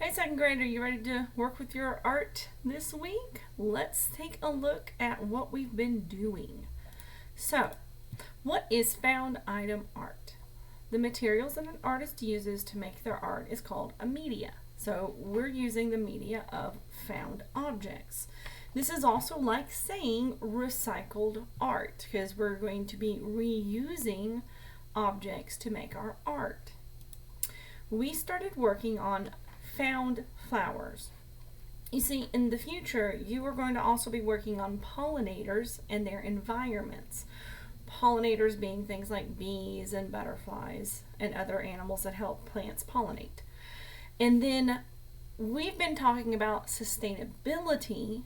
Hey, second grade, are you ready to work with your art this week? Let's take a look at what we've been doing. So, what is found item art? The materials that an artist uses to make their art is called a media. So, we're using the media of found objects. This is also like saying recycled art because we're going to be reusing objects to make our art. We started working on found flowers. You see, in the future, you are going to also be working on pollinators and their environments. Pollinators being things like bees and butterflies and other animals that help plants pollinate. And then we've been talking about sustainability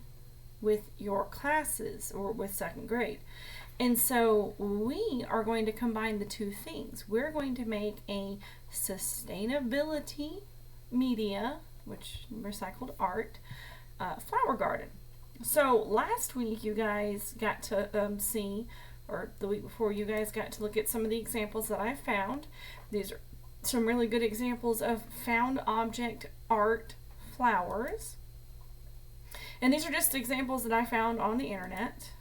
with your classes or with second grade. And so we are going to combine the two things. We're going to make a sustainability media, which recycled art, flower garden. So last week you guys got to see, or the week before you guys got to look at some of the examples that I found. These are some really good examples of found object art flowers. And these are just examples that I found on the internet.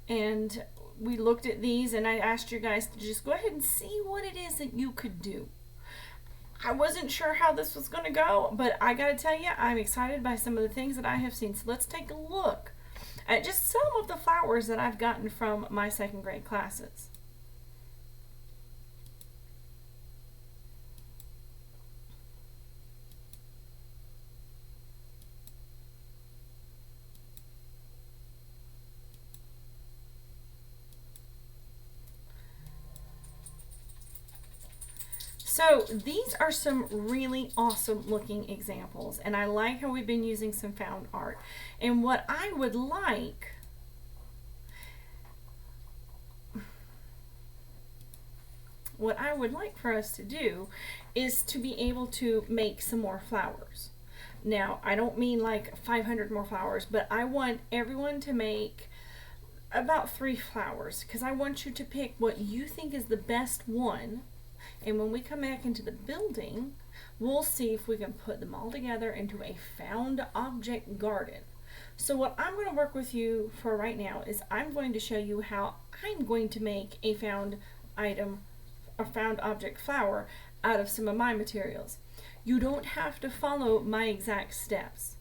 And we looked at these and I asked you guys to just go ahead and see what it is that you could do. I wasn't sure how this was going to go, but I got to tell you, I'm excited by some of the things that I have seen. So let's take a look at just some of the flowers that I've gotten from my second grade classes. So these are some really awesome looking examples, and I like how we've been using some found art. And what I would like for us to do is to be able to make some more flowers. Now, I don't mean like 500 more flowers, but I want everyone to make about 3 flowers because I want you to pick what you think is the best one. And when we come back into the building, we'll see if we can put them all together into a found object garden. So what I'm going to work with you for right now is I'm going to show you how I'm going to make a found item, a found object flower out of some of my materials. You don't have to follow my exact steps.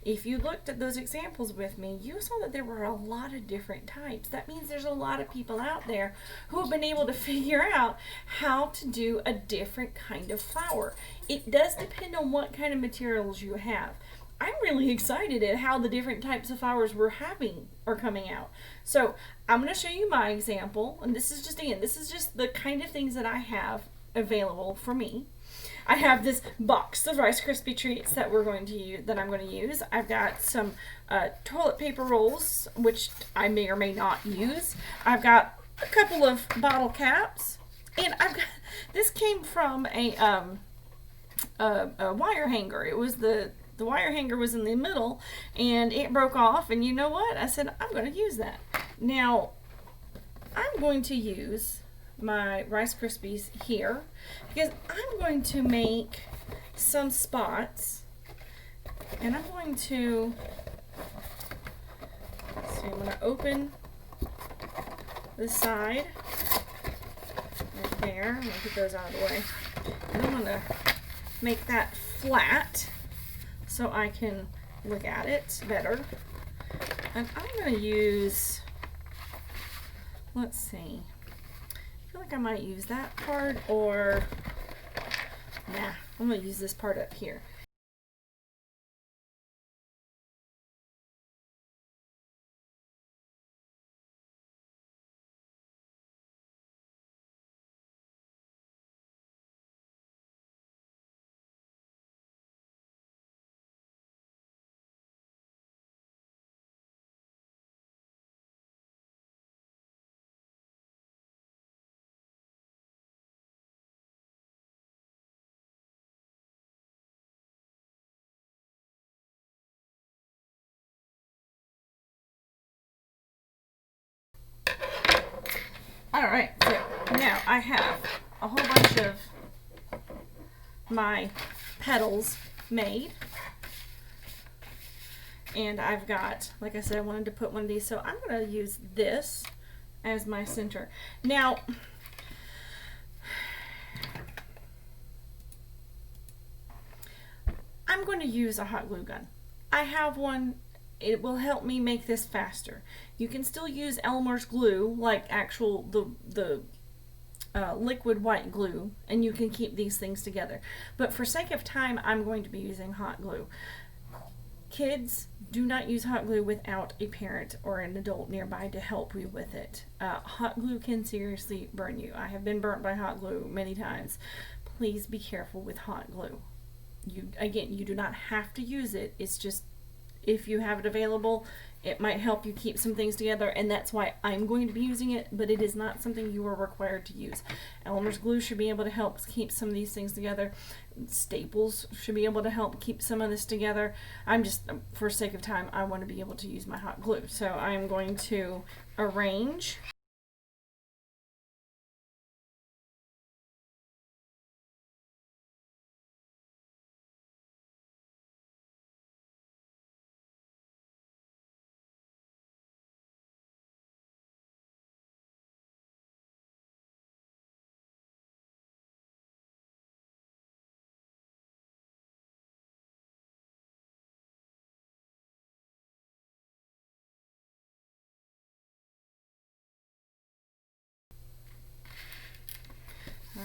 If you looked at those examples with me, you saw that there were a lot of different types. That means there's a lot of people out there who have been able to figure out how to do a different kind of flower. It does depend on what kind of materials you have. I'm really excited at how the different types of flowers we're having are coming out. So I'm going to show you my example, and this is just the kind of things that I have available for me. I have this box of Rice Krispie treats that I'm going to use. I've got some toilet paper rolls, which I may or may not use. I've got a couple of bottle caps, and this came from a wire hanger. It was the wire hanger was in the middle, and it broke off. And you know what? I said I'm going to use that. Now I'm going to use my Rice Krispies here because I'm going to make some spots, and I'm going to open the side right there. I'm going to get those out of the way, and I'm going to make that flat so I can look at it better. And I'm going to use, let's see, I feel like I might use that part, or nah, I'm going to use this part up here. All right, so now I have a whole bunch of my petals made. And I've got, like I said, I wanted to put one of these, so I'm going to use this as my center. Now, I'm going to use a hot glue gun. I have one. It will help me make this faster. You can still use Elmer's glue, like actual the liquid white glue, and you can keep these things together. But for sake of time, I'm going to be using hot glue. Kids, do not use hot glue without a parent or an adult nearby to help you with it. Hot glue can seriously burn you. I have been burnt by hot glue many times. Please be careful with hot glue. You do not have to use it. It's just, if you have it available, it might help you keep some things together, and that's why I'm going to be using it, but it is not something you are required to use. Elmer's glue should be able to help keep some of these things together. Staples should be able to help keep some of this together. I'm just, for sake of time, I want to be able to use my hot glue. So I'm going to arrange.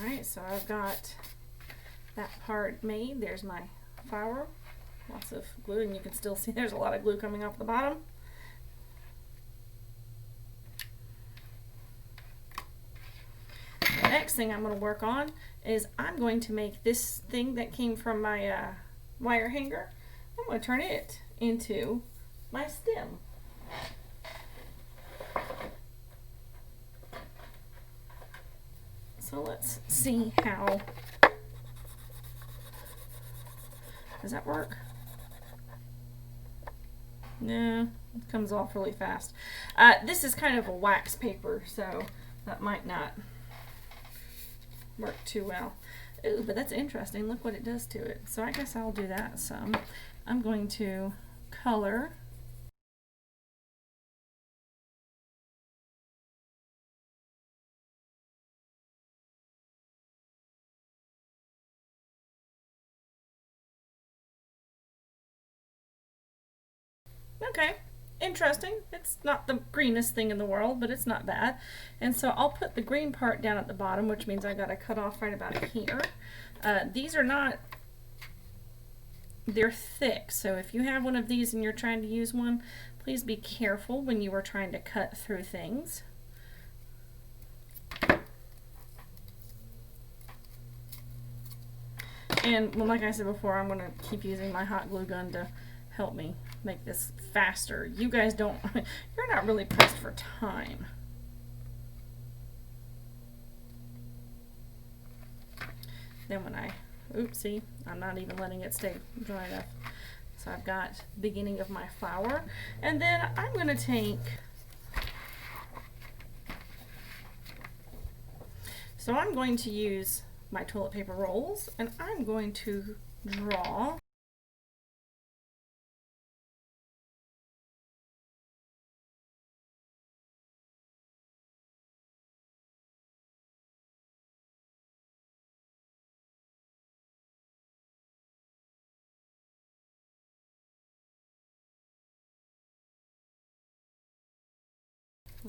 Alright, so I've got that part made. There's my flower. Lots of glue, and you can still see there's a lot of glue coming off the bottom. The next thing I'm going to work on is I'm going to make this thing that came from my wire hanger. I'm going to turn it into my stem. So let's see how. Does that work? No, it comes off really fast. This is kind of a wax paper, so that might not work too well. Ooh, but that's interesting. Look what it does to it. So I guess I'll do that some. I'm going to color. Okay, interesting. It's not the greenest thing in the world, but it's not bad. And so I'll put the green part down at the bottom, which means I got to cut off right about here. These are not, they're thick, so if you have one of these and you're trying to use one, please be careful when you are trying to cut through things. And well, like I said before, I'm going to keep using my hot glue gun to help me make this faster. You guys don't, you're not really pressed for time. Then when I, oopsie, I'm not even letting it stay dry enough. So I've got the beginning of my flower, and then I'm going to take, so I'm going to use my toilet paper rolls, and I'm going to draw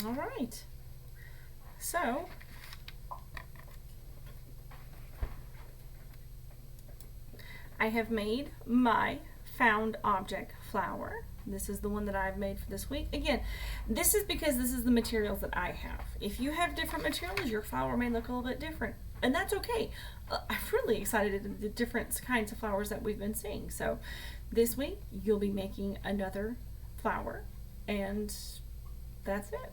all right. So I have made my found object flower. This is the one that I've made for this week. Again, this is because this is the materials that I have. If you have different materials, your flower may look a little bit different, and that's okay. I'm really excited at the different kinds of flowers that we've been seeing. So this week, you'll be making another flower, and that's it.